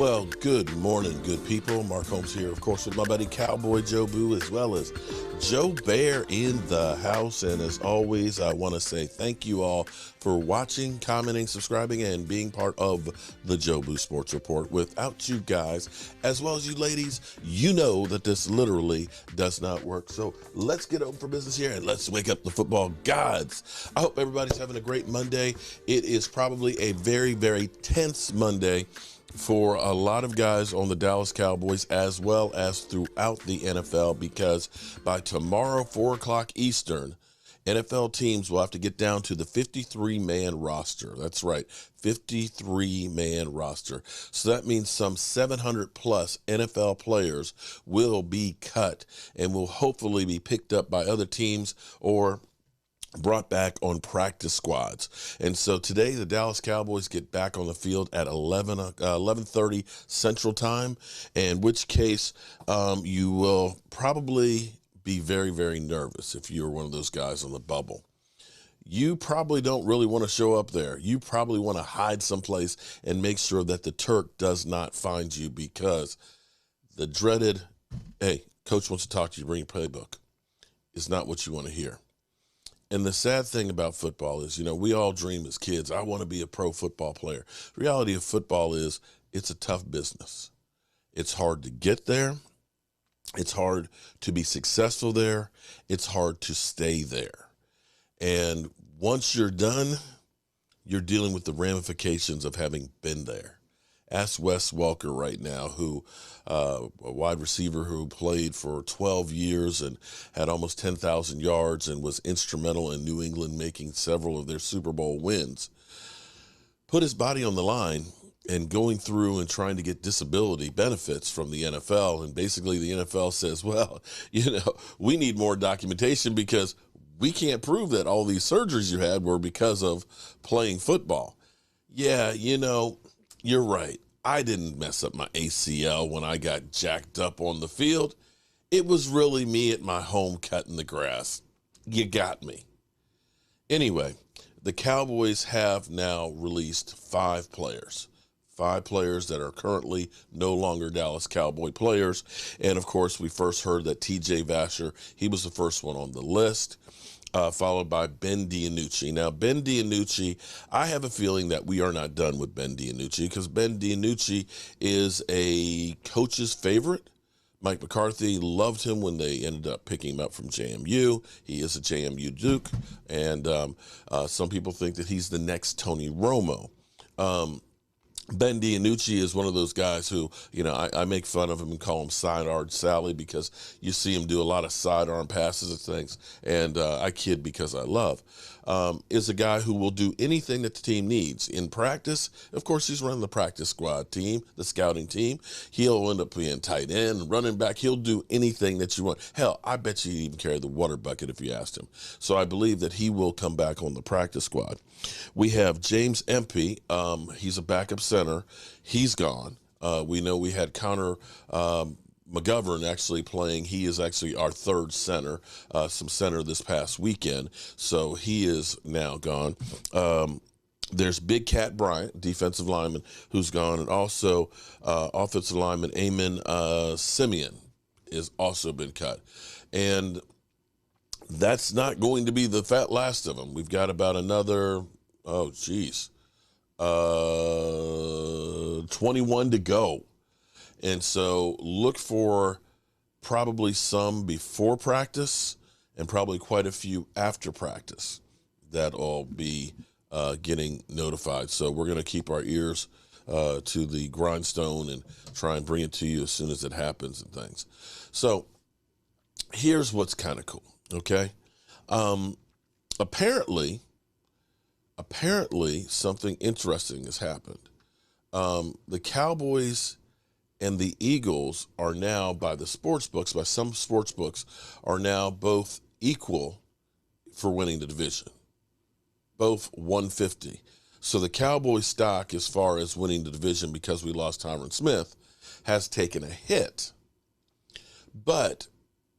Well, good morning, good people. Mark Holmes here, of course, with my buddy Cowboy Joe Boo, as well as Joe Bear in the house. And as always, I want to say thank you all for watching, commenting, subscribing, and being part of the Joe Boo Sports Report. Without you guys, as well as you ladies, you know that this literally does not work. So let's get open for business here and let's wake up the football gods. I hope everybody's having a great Monday. It is probably a very, very tense Monday for a lot of guys on the Dallas Cowboys, as well as throughout the NFL, because by tomorrow, 4 o'clock Eastern, NFL teams will have to get down to the 53-man roster. That's right, 53-man roster. So that means some 700-plus NFL players will be cut and will hopefully be picked up by other teams or brought back on practice squads. And so today the Dallas Cowboys get back on the field at 11:30 Central Time, in which case you will probably be very, very nervous if you're one of those guys on the bubble. You probably don't really want to show up there. You probably want to hide someplace and make sure that the Turk does not find you, because the dreaded, hey, coach wants to talk to you, bring your playbook, is not what you want to hear. And the sad thing about football is, we all dream as kids, I want to be a pro football player. The reality of football is it's a tough business. It's hard to get there. It's hard to be successful there. It's hard to stay there. And once you're done, you're dealing with the ramifications of having been there. Ask Wes Welker right now, who a wide receiver who played for 12 years and had almost 10,000 yards and was instrumental in New England making several of their Super Bowl wins, put his body on the line and going through and trying to get disability benefits from the NFL. And basically the NFL says, well, we need more documentation because we can't prove that all these surgeries you had were because of playing football. Yeah, you're right. I didn't mess up my ACL when I got jacked up on the field. It was really me at my home cutting the grass. You got me. Anyway, the Cowboys have now released 5 players. 5 players that are currently no longer Dallas Cowboy players. And, of course, we first heard that T.J. Vasher, he was the first one on the list. Followed by Ben DiNucci. Now, Ben DiNucci, I have a feeling that we are not done with Ben DiNucci, because Ben DiNucci is a coach's favorite. Mike McCarthy loved him when they ended up picking him up from JMU. He is a JMU Duke, and some people think that he's the next Tony Romo. Ben DiNucci is one of those guys who, I make fun of him and call him sidearm Sally, because you see him do a lot of sidearm passes and things, and I kid because I love. Is a guy who will do anything that the team needs. In practice, of course, he's running the practice squad team, the scouting team. He'll end up being tight end, running back. He'll do anything that you want. Hell, I bet you he'd even carry the water bucket if you asked him. So I believe that he will come back on the practice squad. We have James Empey. He's a backup center. He's gone. We know we had Connor McGovern actually playing. He is actually our third center, some center this past weekend. So he is now gone. There's Big Cat Bryant, defensive lineman, who's gone. And also offensive lineman Amen Simeon is also been cut. And that's not going to be the last of them. We've got about another, 21 to go. And so look for probably some before practice and probably quite a few after practice that'll be getting notified. So we're going to keep our ears to the grindstone and try and bring it to you as soon as it happens and things. So here's what's kind of cool, okay? Apparently something interesting has happened. The Cowboys and the Eagles are now, by some sports books, are now both equal for winning the division. Both 150. So the Cowboys stock, as far as winning the division because we lost Tyron Smith, has taken a hit. But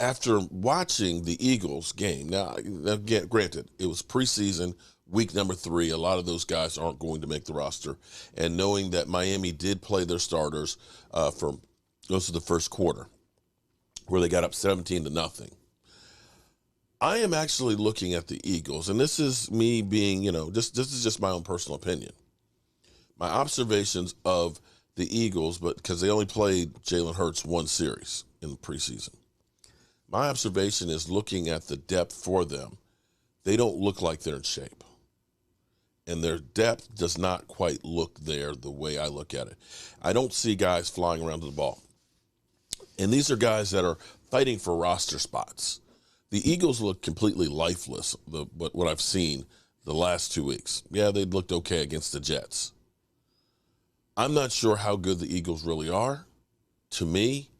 after watching the Eagles game, now granted, it was preseason, week number 3, a lot of those guys aren't going to make the roster. And knowing that Miami did play their starters for most of the first quarter, where they got up 17-0. I am actually looking at the Eagles, and this is me being, this is just my own personal opinion. My observations of the Eagles, but because they only played Jalen Hurts one series in the preseason. My observation is looking at the depth for them. They don't look like they're in shape. And their depth does not quite look there the way I look at it. I don't see guys flying around to the ball. And these are guys that are fighting for roster spots. The Eagles look completely lifeless, what I've seen the last 2 weeks. Yeah, they looked okay against the Jets. I'm not sure how good the Eagles really are. To me,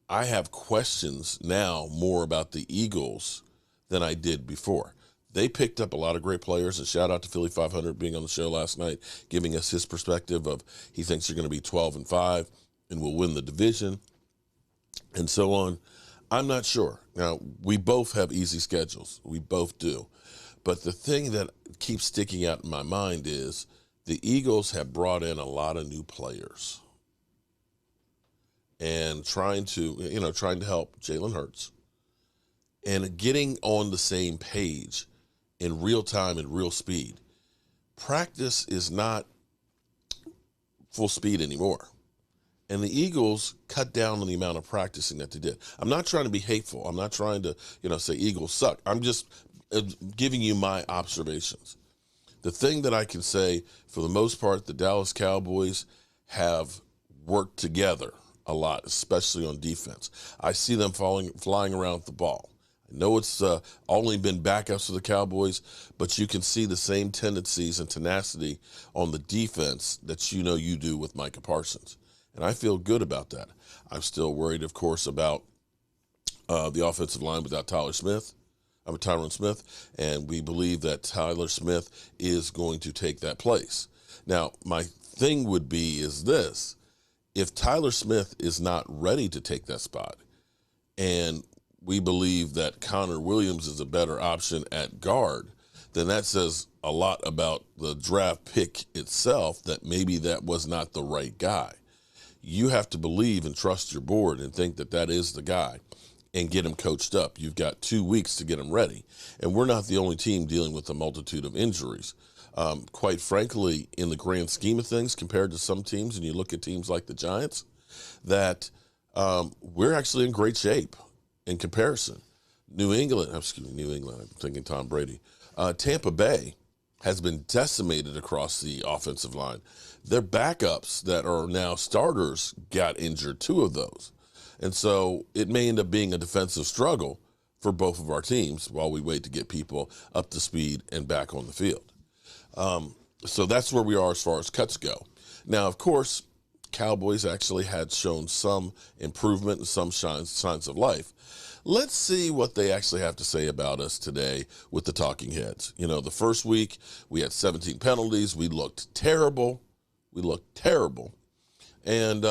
I have questions now more about the Eagles than I did before. They picked up a lot of great players, and shout out to Philly 500 being on the show last night, giving us his perspective of he thinks they're going to be 12-5 and will win the division and so on. I'm not sure. Now, we both have easy schedules. We both do. But the thing that keeps sticking out in my mind is the Eagles have brought in a lot of new players and trying to help Jalen Hurts and getting on the same page in real time and real speed. Practice is not full speed anymore. And the Eagles cut down on the amount of practicing that they did. I'm not trying to be hateful. I'm not trying to, say Eagles suck. I'm just giving you my observations. The thing that I can say, for the most part, the Dallas Cowboys have worked together a lot, especially on defense. I see them flying around with the ball. I know it's only been backups for the Cowboys, but you can see the same tendencies and tenacity on the defense that you do with Micah Parsons. And I feel good about that. I'm still worried, of course, about the offensive line without Tyron Smith, and we believe that Tyler Smith is going to take that place. Now, my thing would be is this. If Tyler Smith is not ready to take that spot, and we believe that Connor Williams is a better option at guard, then that says a lot about the draft pick itself, that maybe that was not the right guy. You have to believe and trust your board and think that that is the guy and get him coached up. You've got 2 weeks to get him ready. And we're not the only team dealing with a multitude of injuries. Quite frankly, in the grand scheme of things, compared to some teams, and you look at teams like the Giants, that we're actually in great shape in comparison. New England, I'm thinking Tom Brady. Tampa Bay has been decimated across the offensive line. Their backups that are now starters got injured, 2 of those. And so it may end up being a defensive struggle for both of our teams while we wait to get people up to speed and back on the field. So that's where we are as far as cuts go. Now, of course, Cowboys actually had shown some improvement and some signs of life. Let's see what they actually have to say about us today with the talking heads. The first week we had 17 penalties. We looked terrible. And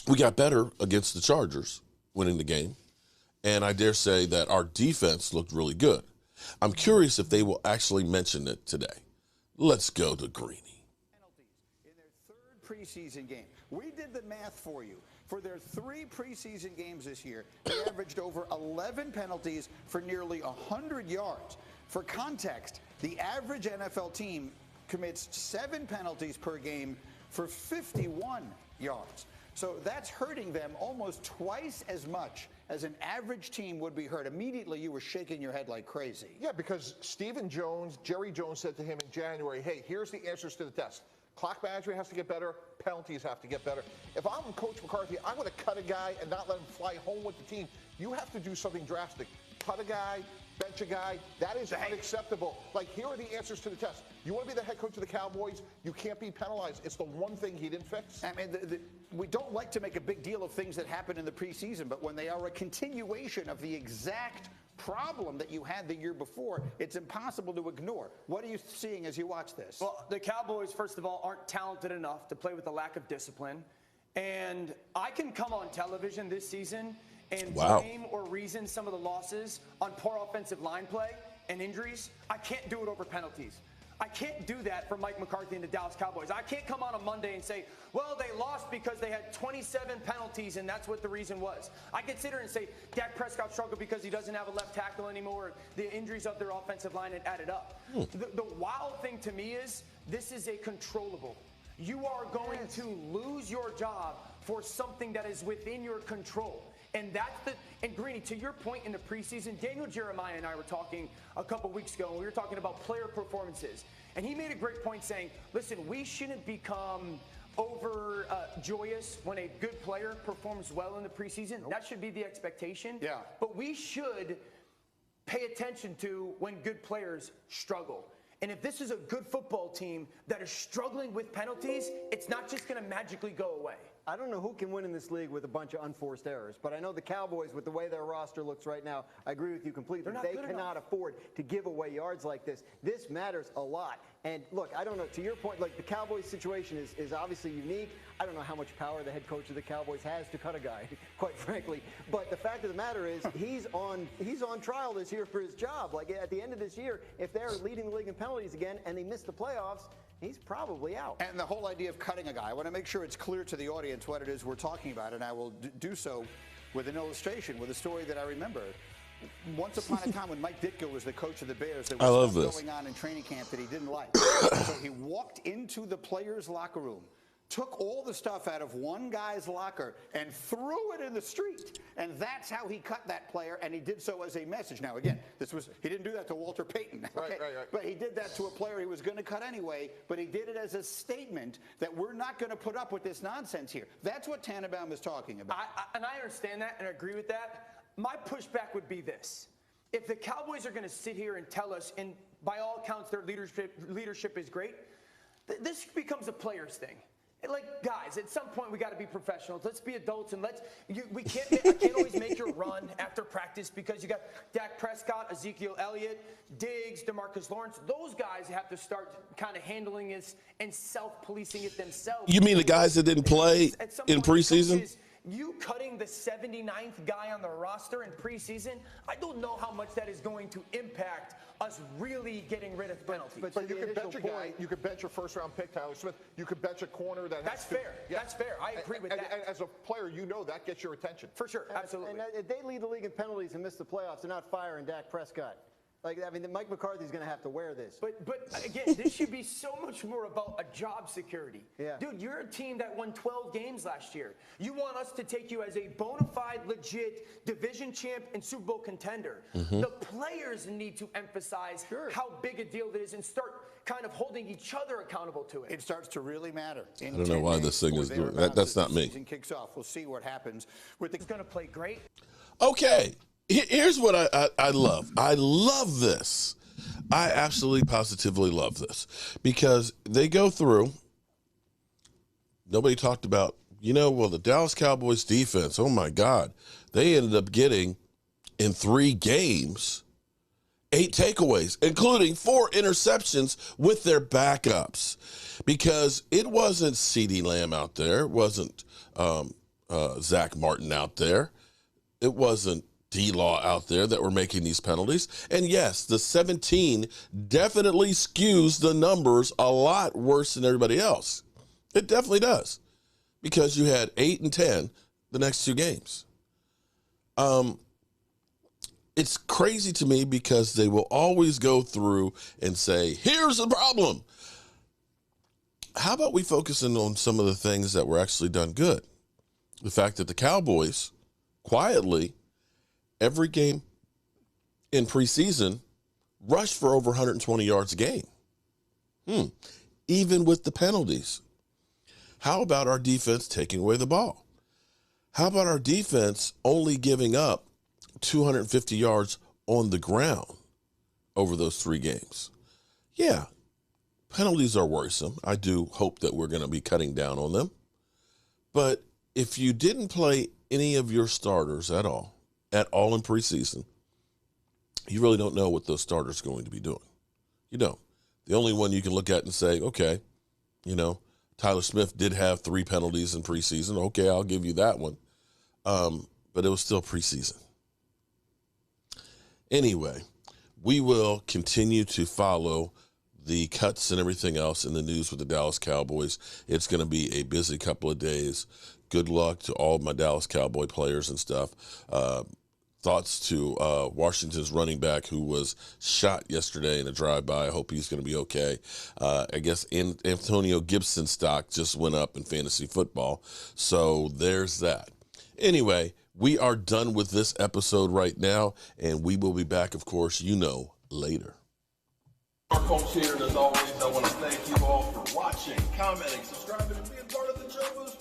we got better against the Chargers, winning the game. And I dare say that our defense looked really good. I'm curious if they will actually mention it today. Let's go to Greeny. Penalties in their 3rd preseason game. We did the math for you. For their 3 preseason games this year, they averaged over 11 penalties for nearly 100 yards. For context, the average NFL team commits 7 penalties per game for 51 yards. So that's hurting them almost twice as much as an average team would be hurt. Immediately, you were shaking your head like crazy. Yeah, because Jerry Jones said to him in January, hey, here's the answers to the test. Clock management has to get better. Penalties have to get better. If I'm Coach McCarthy, I would have cut a guy and not let him fly home with the team. You have to do something drastic. Cut a guy, bench a guy. That is unacceptable. Like, here are the answers to the test. You want to be the head coach of the Cowboys, you can't be penalized. It's the one thing he didn't fix. I mean, we don't like to make a big deal of things that happen in the preseason, but when they are a continuation of the exact problem that you had the year before, it's impossible to ignore. What are you seeing as you watch this? Well, the Cowboys, first of all, aren't talented enough to play with a lack of discipline. And I can come on television this season and blame or reason some of the losses on poor offensive line play. and injuries, I can't do it over penalties. I can't do that for Mike McCarthy and the Dallas Cowboys. I can't come on a Monday and say, well, they lost because they had 27 penalties and that's what the reason was. I could sit here and say Dak Prescott struggled because he doesn't have a left tackle anymore. The injuries of their offensive line had added up. The wild thing to me is this is a controllable. You are going to lose your job for something that is within your control. And and Greeny, to your point in the preseason, Daniel Jeremiah and I were talking a couple weeks ago, and we were talking about player performances. And he made a great point saying, listen, we shouldn't become joyous when a good player performs well in the preseason. That should be the expectation. Yeah. But we should pay attention to when good players struggle. And if this is a good football team that is struggling with penalties, it's not just going to magically go away. I don't know who can win in this league with a bunch of unforced errors, but I know the Cowboys, with the way their roster looks right now, I agree with you completely. They cannot afford to give away yards like this. This matters a lot. And look, I don't know, to your point, like the Cowboys situation is obviously unique. I don't know how much power the head coach of the Cowboys has to cut a guy, quite frankly. But the fact of the matter is he's on trial this year for his job. Like at the end of this year, if they're leading the league in penalties again and they miss the playoffs, he's probably out. And the whole idea of cutting a guy, I want to make sure it's clear to the audience what it is we're talking about, and I will do so with an illustration, with a story that I remember. Once upon a time when Mike Ditka was the coach of the Bears, there was stuff going on in training camp that he didn't like. So he walked into the players' locker room, took all the stuff out of one guy's locker and threw it in the street. And that's how he cut that player, and he did so as a message. Now, again, he didn't do that to Walter Payton. Okay? Right. But he did that to a player he was going to cut anyway, but he did it as a statement that we're not going to put up with this nonsense here. That's what Tannenbaum is talking about. And I understand that and I agree with that. My pushback would be this. If the Cowboys are going to sit here and tell us, and by all accounts their leadership is great, this becomes a players thing. Like, guys, at some point we got to be professionals. Let's be adults, and I can't always make your run after practice because you got Dak Prescott, Ezekiel Elliott, Diggs, DeMarcus Lawrence. Those guys have to start kind of handling this and self-policing it themselves. You mean the guys that didn't play in preseason? You cutting the 79th guy on the roster in preseason, I don't know how much that is going to impact us really getting rid of penalties. But you could bench a guy. You could bench your first-round pick, Tyler Smith. You could bench a corner that That's fair. Yeah. That's fair. I agree with that. And as a player, you know that gets your attention. For sure. Absolutely. And if they lead the league in penalties and miss the playoffs, they're not firing Dak Prescott. Mike McCarthy's going to have to wear this. But again, this should be so much more about a job security. Yeah. Dude, you're a team that won 12 games last year. You want us to take you as a bona fide, legit division champ and Super Bowl contender. Mm-hmm. The players need to emphasize how big a deal it is and start kind of holding each other accountable to it. It starts to really matter. I don't know why this thing is doing that. That's not me. Season kicks off. We'll see what happens. It's going to play great. Okay. Here's what I love. I love this. I absolutely positively love this because they go through. Nobody talked about, the Dallas Cowboys defense. Oh, my God. They ended up getting, in 3 games, 8 takeaways, including 4 interceptions with their backups because it wasn't CeeDee Lamb out there. It wasn't Zach Martin out there. It wasn't D-Law out there that were making these penalties. And yes, the 17 definitely skews the numbers a lot worse than everybody else. It definitely does because you had 8 and 10 the next 2 games. It's crazy to me because they will always go through and say, here's the problem. How about we focus in on some of the things that were actually done good? The fact that the Cowboys quietly every game in preseason rushed for over 120 yards a game, even with the penalties. How about our defense taking away the ball? How about our defense only giving up 250 yards on the ground over those 3 games? Yeah, penalties are worrisome. I do hope that we're going to be cutting down on them. But if you didn't play any of your starters at all in preseason, you really don't know what those starters are going to be doing. You don't. The only one you can look at and say, okay, Tyler Smith did have 3 penalties in preseason. Okay, I'll give you that one. But it was still preseason. Anyway, we will continue to follow the cuts and everything else in the news with the Dallas Cowboys. It's going to be a busy couple of days. Good luck to all my Dallas Cowboy players and stuff. Thoughts to Washington's running back who was shot yesterday in a drive-by. I hope he's going to be okay. I guess Antonio Gibson's stock just went up in fantasy football. So there's that. Anyway, we are done with this episode right now, and we will be back, of course, later. Mark Holmes here, and as always, I want to thank you all for watching, commenting, subscribing, and being part of the Joe Boo's